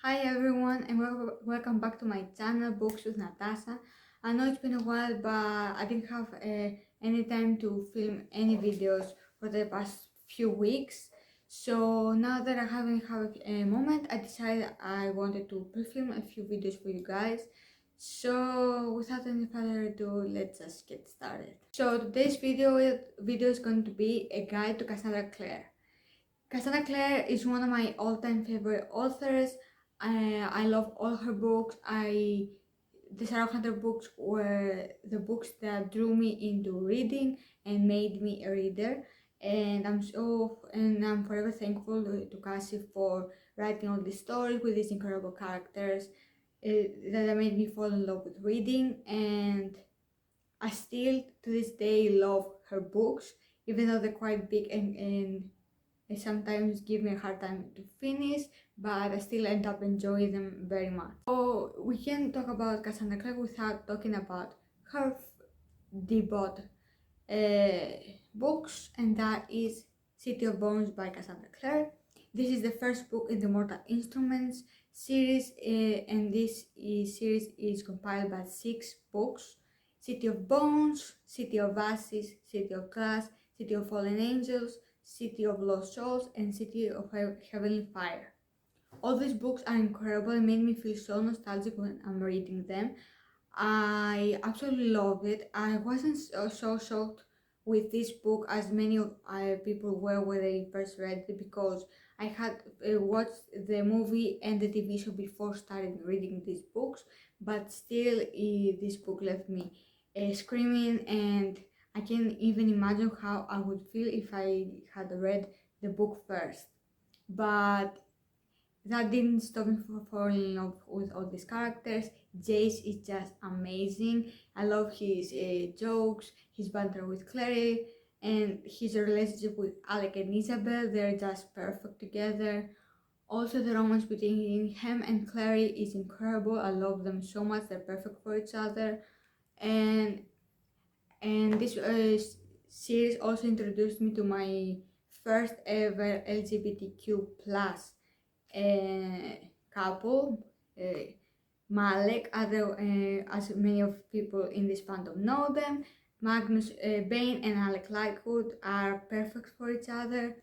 Hi everyone and welcome back to my channel Books with Natasa. I know it's been a while but I didn't have any time to film any videos for the past few weeks. So now that I haven't had a moment, I decided I wanted to pre-film a few videos for you guys. So without any further ado, let's just get started. So today's video is going to be a guide to Cassandra Clare. Cassandra Clare is one of my all-time favorite authors. I love all her books. The Shadowhunter books were the books that drew me into reading and made me a reader. And I'm forever thankful to Cassie for writing all these stories with these incredible characters that made me fall in love with reading. And I still to this day love her books, even though they're quite big and they sometimes give me a hard time to finish, but I still end up enjoying them very much. So we can talk about Cassandra Clare without talking about her debut books, and that is City of Bones by Cassandra Clare. This is the first book in the Mortal Instruments series, and this series is compiled by 6 books: City of Bones, City of Ashes, City of Glass, City of Fallen Angels, City of Lost Souls, and City of Heavenly Fire. All these books are incredible and made me feel so nostalgic when I'm reading them. I absolutely love it. I wasn't so shocked with this book as many of people were when they first read it, because I had watched the movie and the TV show before starting reading these books, but still this book left me screaming, and I can't even imagine how I would feel if I had read the book first. But that didn't stop me from falling in love with all these characters. Jace is just amazing. I love his jokes, his banter with Clary, and his relationship with Alec and Isabel. They're just perfect together. Also, the romance between him and Clary is incredible. I love them so much. They're perfect for each other. And this series also introduced me to my first ever LGBTQ plus couple, Malek, as many of people in this fandom know them. Magnus Bane and Alec Lightwood are perfect for each other.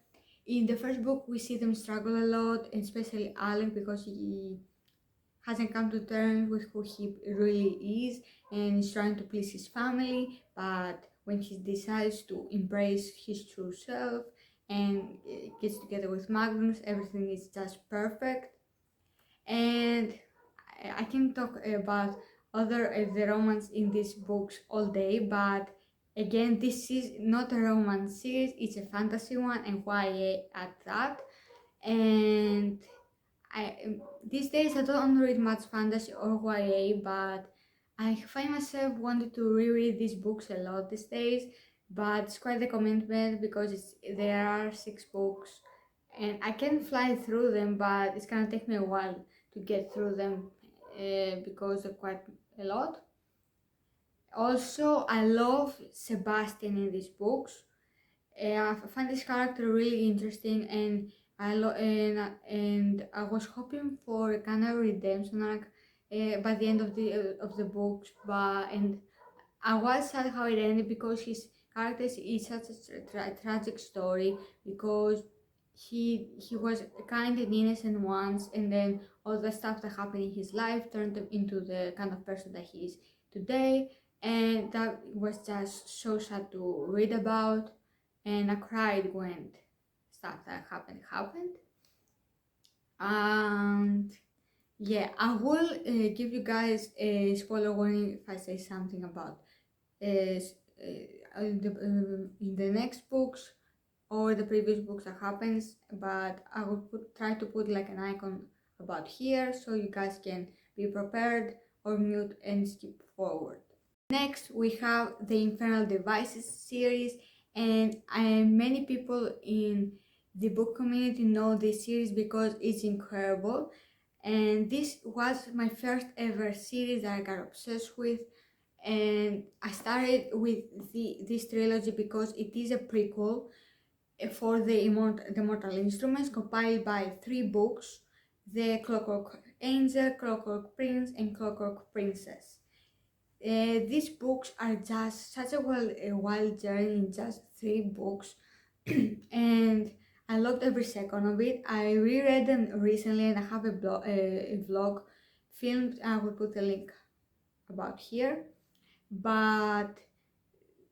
In the first book, we see them struggle a lot, especially Alec, because he hasn't come to terms with who he really is and is trying to please his family. But when he decides to embrace his true self and gets together with Magnus, everything is just perfect. And I can talk about other the romance in these books all day, but again, this is not a romance series, it's a fantasy one, and YA at that. And these days I don't read much fantasy or YA, but I find myself wanting to reread these books a lot these days. But it's quite a commitment because there are 6 books and I can fly through them, but it's gonna take me a while to get through them because they're quite a lot. Also, I love Sebastian in these books. I find this character really interesting, and and I was hoping for a kind of redemption arc by the end of the books, but and I was sad how it ended, because his character is such a tragic story, because he was kind and innocent once, and then all the stuff that happened in his life turned him into the kind of person that he is today, and that was just so sad to read about, and I cried when stuff that happened. And yeah, I will give you guys a spoiler warning if I say something about in the next books or the previous books that happens, but I will try to put like an icon about here so you guys can be prepared or mute and skip forward. Next we have the Infernal Devices series, and many people in the book community know this series because it's incredible, and this was my first ever series that I got obsessed with. And I started with this trilogy because it is a prequel for the Mortal Instruments, compiled by 3 books: the Clockwork Angel, Clockwork Prince, and Clockwork Princess. These books are just such a wild journey in just 3 books, and I loved every second of it. I reread them recently, and I have a vlog filmed. I will put a link about here. But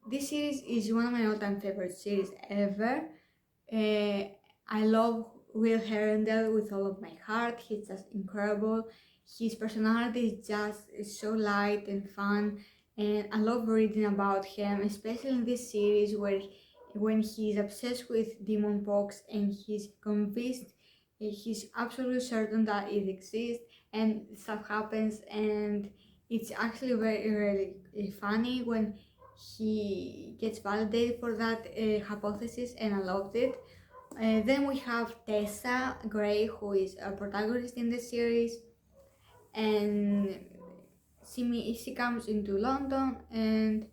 this series is one of my all-time favorite series ever. Uh, I love Will Herondale with all of my heart. He's just incredible. His personality is so light and fun, and I love reading about him, especially in this series where when he's obsessed with demon pox and he's convinced, he's absolutely certain that it exists, and stuff happens, and it's actually very really funny when he gets validated for that hypothesis, and I loved it. Then we have Tessa Gray, who is a protagonist in the series, and she comes into London and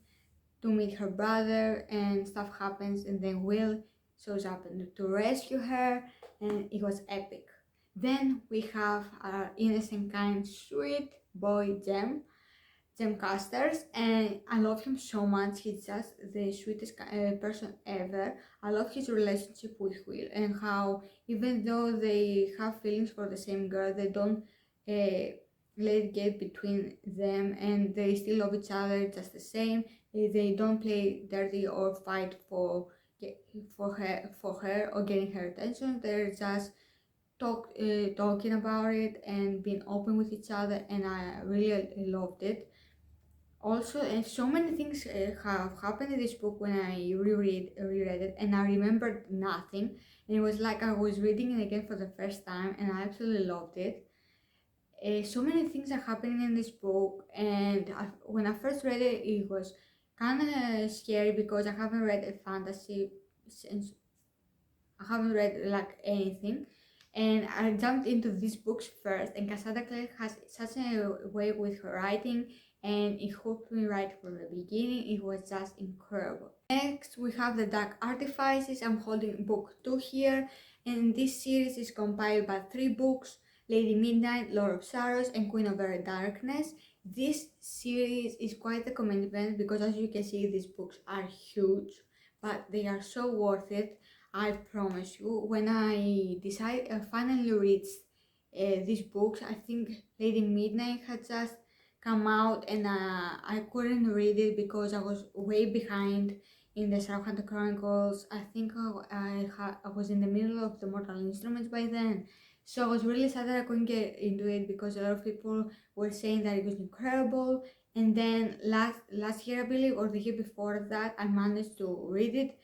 to meet her brother, and stuff happens, and then Will shows up to rescue her, and it was epic. Then we have our innocent, kind, sweet boy Jem Casters, and I love him so much. He's just the sweetest person ever. I love his relationship with Will, and how even though they have feelings for the same girl, they don't let it get between them, and they still love each other just the same. They don't play dirty or fight for her or getting her attention. They're just talking about it and being open with each other, and I really loved it. Also, and so many things have happened in this book when I reread it, and I remembered nothing. And it was like I was reading it again for the first time, and I absolutely loved it. So many things are happening in this book, and when I first read it, it was kind of scary because I haven't read a fantasy since I haven't read like anything, and I jumped into these books first. And Cassandra Clare has such a way with her writing, and it hooked me right from the beginning. It was just incredible. Next, we have the Dark Artifices. I'm holding book 2 here, and this series is compiled by 3 books: Lady Midnight, Lord of Sorrows, and Queen of Very Darkness. This series is quite a commitment because, as you can see, these books are huge, but they are so worth it. I promise you. When I finally reached these books, I think Lady Midnight had just come out, and I couldn't read it because I was way behind in the Shadowhunter Chronicles. I think I was in the middle of the Mortal Instruments by then. So I was really sad that I couldn't get into it because a lot of people were saying that it was incredible. And then last year, I believe, or the year before that, I managed to read it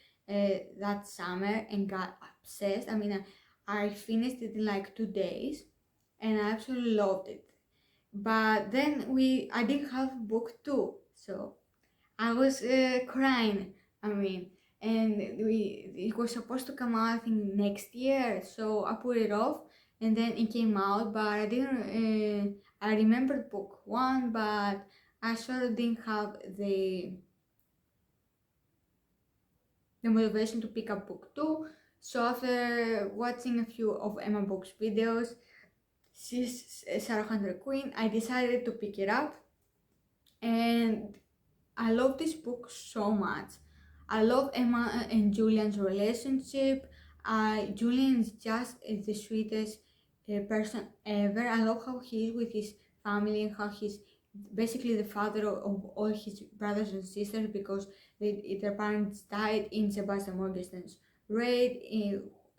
that summer and got obsessed. I mean, I finished it in like 2 days, and I absolutely loved it. But then I didn't have book 2, so I was crying. I mean, and it was supposed to come out, I think, next year, so I put it off, and then it came out. But I didn't. I remembered book 1, but I sort of didn't have the motivation to pick up book 2. So after watching a few of Emma Book's videos, she's Shadowhunter Queen, I decided to pick it up, and I love this book so much. I love Emma and Julian's relationship. Julian is just the sweetest person ever. I love how he is with his family and how he's basically the father of all his brothers and sisters because their parents died in Sebastian Morgenstern's raid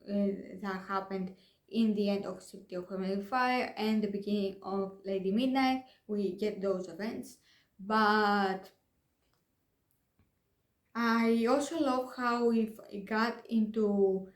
that happened in the end of City of Heavenly Fire and the beginning of Lady Midnight. We get those events, but I also love how we got into.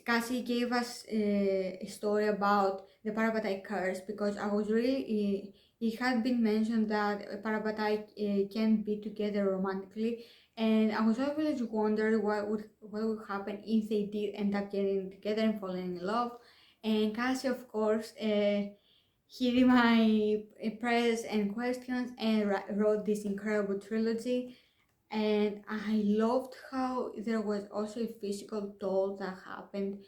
Cassie gave us a story about the Parabatai curse because I was really. It had been mentioned that Parabatai can be together romantically, and I was always wondering what would happen if they did end up getting together and falling in love. And Cassie, of course, hearing my prayers and questions, and wrote this incredible trilogy. And I loved how there was also a physical toll that happened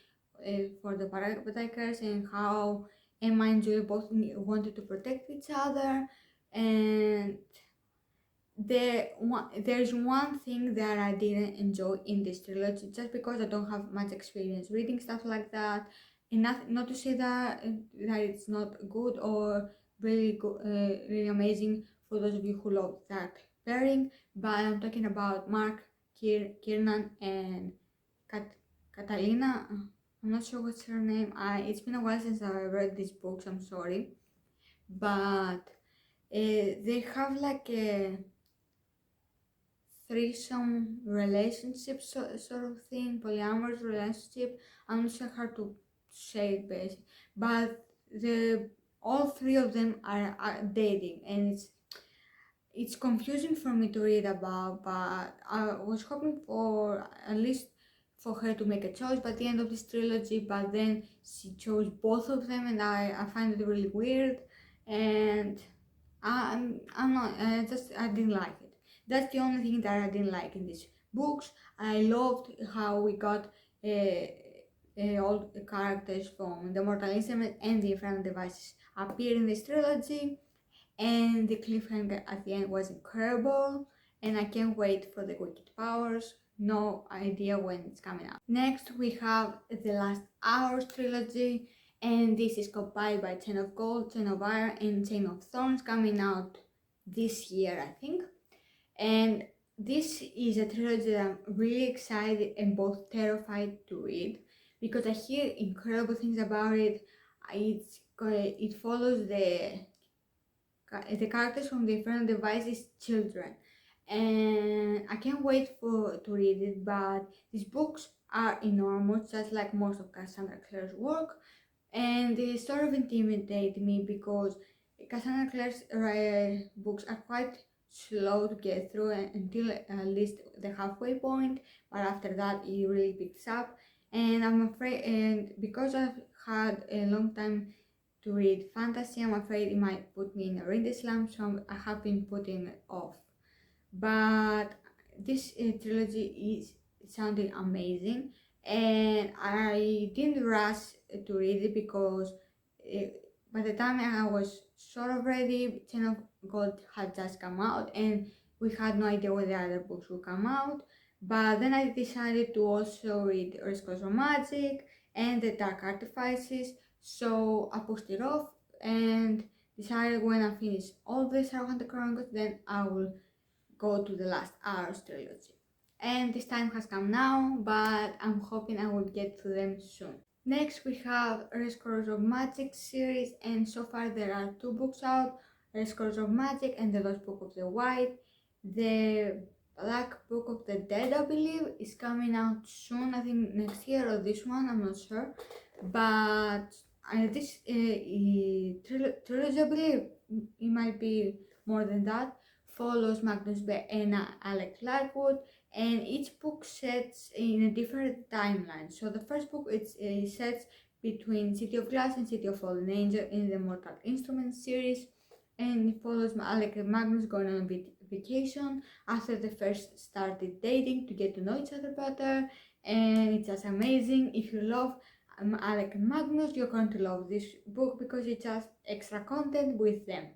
for the Parabatikers, and how Emma and Julie both wanted to protect each other, and there's one thing that I didn't enjoy in this trilogy, just because I don't have much experience reading stuff like that, and not to say that it's not good or really good, really amazing for those of you who love that pairing, but I'm talking about Mark, Kiernan, and Catalina. I'm not sure what's her name. It's been a while since I read these books. I'm sorry, but they have like a threesome relationship sort of thing, polyamorous relationship. I'm not sure how to say it basic, but the all three of them are dating, and it's confusing for me to read about. But I was hoping for at least for her to make a choice by the end of this trilogy, but then she chose both of them, and I find it really weird, and I'm not, I didn't like it. That's the only thing that I didn't like in these books. I loved how we got all the characters from the Mortal Instrument and the Infernal Devices appear in this trilogy, and the cliffhanger at the end was incredible, and I can't wait for the Wicked Powers. No idea when it's coming out. Next we have the Last Hours trilogy, and this is compiled by Chain of Gold, Chain of Iron, and Chain of Thorns, coming out this year, I think. And this is a trilogy that I'm really excited and both terrified to read, because I hear incredible things about it. It follows the characters from the Infernal Devices children, and I can't wait to read it. But these books are enormous, just like most of Cassandra Clare's work, and they sort of intimidate me because Cassandra Clare's books are quite slow to get through until at least the halfway point, but after that it really picks up, and I'm afraid, and because I've had a long time to read fantasy, I'm afraid it might put me in a reading slump, so I have been putting it off. But this trilogy is sounding amazing, and I didn't rush to read it because by the time I was sort of ready, Chain of Gold had just come out, and we had no idea when the other books would come out. But then I decided to also read Rescuers of Magic and the Dark Artifices, so I pushed it off and decided when I finish all the Sarah Chronicles, then I will go to the Last Hours trilogy. And this time has come now, but I'm hoping I will get to them soon. Next we have Rescuers of Magic series, and so far there are 2 books out, Rescuers of Magic and the Lost Book of the White. The Black Book of the Dead, I believe, is coming out soon, I think next year or this one, I'm not sure. But this trilogy, I believe, it might be more than that, follows Magnus B. and Alec Larkwood, and each book sets in a different timeline. So the first book it's sets between City of Glass and City of Fallen Angel in the Mortal Instruments series, and it follows Alec and Magnus going on a vacation after they first started dating to get to know each other better, and it's just amazing. If you love Alec and Magnus, you're going to love this book because it's just extra content with them.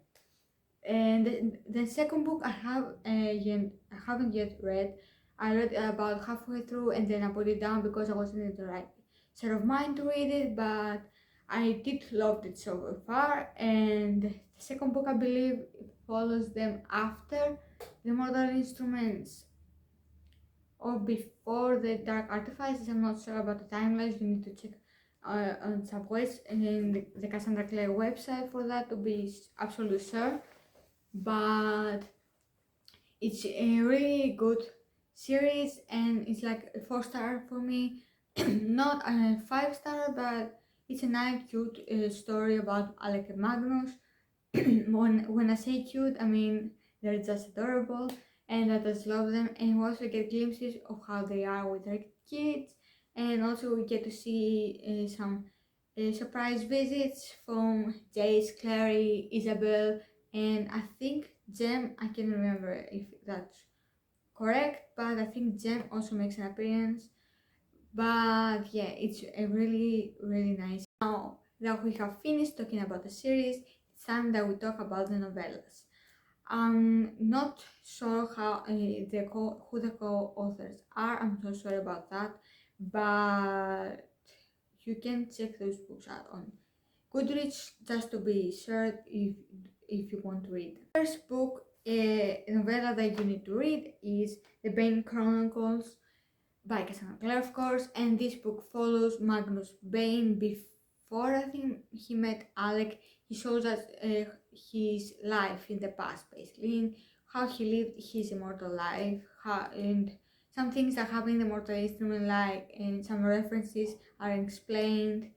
And the second book I haven't yet read. I read about halfway through and then I put it down because I wasn't in the right state of mind to read it, but I did love it so far. And the second book, I believe, follows them after the Mortal Instruments or before the Dark Artifices. I'm not sure about the timelines. You need to check on Subways and in the Cassandra Clare website for that to be absolutely sure. But it's a really good series, and it's like a 4-star for me. Not a 5-star, but it's a nice cute story about Alec and Magnus. when I say cute, I mean they're just adorable, and I just love them. And we also get glimpses of how they are with their kids, and also we get to see some surprise visits from Jace, Clary, Isabel, and I think Jem. I can't remember if that's correct, but I think Jem also makes an appearance. But yeah, it's a really nice. Now that we have finished talking about the series, it's time that we talk about the novellas. I'm not sure how who the co-authors are. I'm so sorry about that, but you can check those books out on Goodreads just to be sure if you want to read. The first book, novella that you need to read is The Bane Chronicles by Cassandra Clare, of course, and this book follows Magnus Bane before I think he met Alec. He shows us his life in the past, basically, how he lived his immortal life, and some things that happen in the Mortal Instrument, and some references are explained,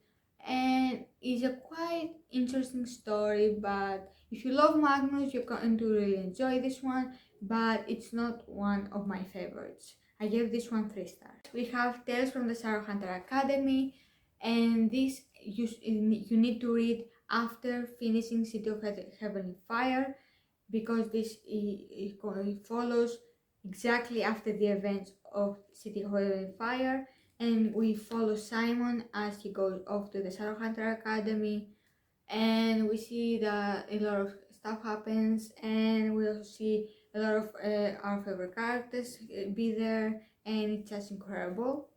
and it's a quite interesting story. But if you love Magnus, you're going to really enjoy this one, but it's not one of my favorites. I gave this one 3 stars. We have Tales from the Shadowhunter Academy, and this you need to read after finishing City of Heavenly Fire, because this it follows exactly after the events of City of Heavenly Fire, and we follow Simon as he goes off to the Shadowhunter Academy, and we see that a lot of stuff happens, and we also see a lot of our favorite characters be there, and it's just incredible.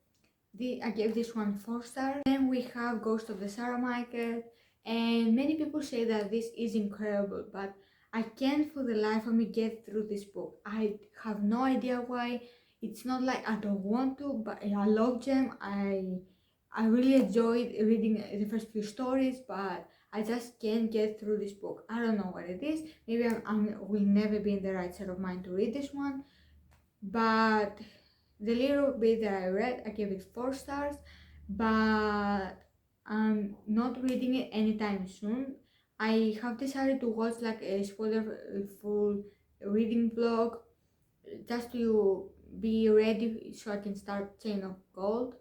I gave this one 4 stars. Then we have Ghost of the Sarah Market, and many people say that this is incredible, but I can't for the life of me get through this book. I have no idea why. It's not like I don't want to, but I love them. I really enjoyed reading the first few stories, but I just can't get through this book. I don't know what it is. Maybe I will never be in the right state of mind to read this one, but the little bit that I read, I gave it 4 stars, but I'm not reading it anytime soon. I have decided to watch like a spoiler-full reading vlog just to be ready so I can start Chain of Gold,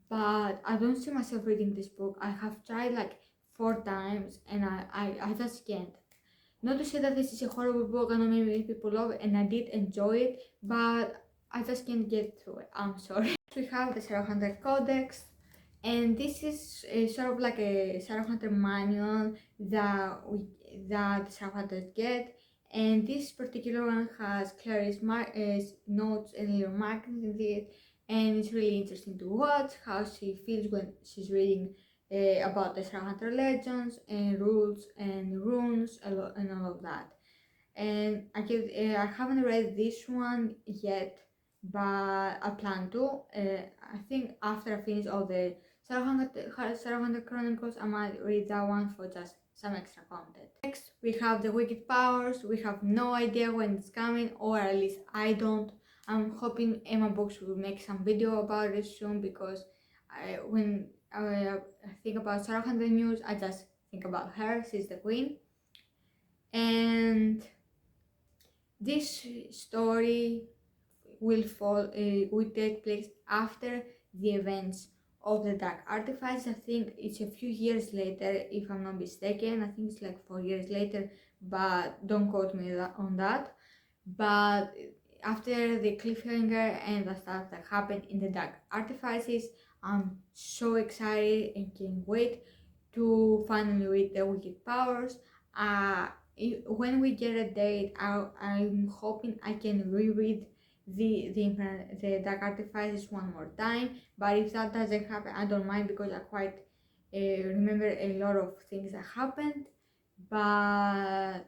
but I don't see myself reading this book. I have tried like 4 times and I just can't. Not to say that this is a horrible book, I know many people love it and I did enjoy it, but I just can't get through it. I'm sorry. We have the Shadowhunter Codex, and this is sort of like a Shadowhunter manual that the Shadowhunters get, and this particular one has Clary's notes and little markings in it, and it's really interesting to watch how she feels when she's reading about the Shadowhunter legends and rules and runes and all of that. And I haven't read this one yet, but I plan to. I think after I finish all the Shadowhunter Chronicles, I might read that one for just some extra content. Next, we have the Wicked Powers. We have no idea when it's coming, or at least I don't. I'm hoping Emma Books will make some video about it soon, because when I think about Shadowhunter news, I just think about her. She's the queen. And this story will take place after the events of the Dark Artifices. I think it's a few years later, if I'm not mistaken. I think it's like 4 years later, but don't quote me on that. But after the cliffhanger and the stuff that happened in the Dark Artifices, I'm so excited and can't wait to finally read the Wicked Powers. When we get a date, I'm hoping I can reread the Dark Artifices one more time. But if that doesn't happen, I don't mind, because I quite remember a lot of things that happened. But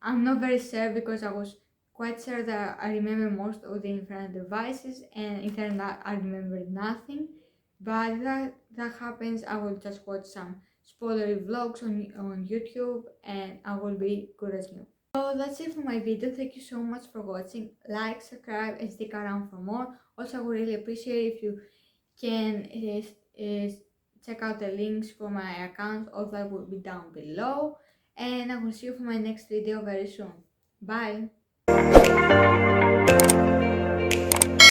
I'm not very sure, because I was quite sure that I remember most of the Infernal Devices, and it turned out I remember nothing. But if that happens, I will just watch some spoilery vlogs on YouTube, and I will be good as new. So that's it for my video. Thank you so much for watching. Like, subscribe, and stick around for more. Also, I would really appreciate if you can check out the links for my accounts. All that will be down below. And I will see you for my next video very soon. Bye!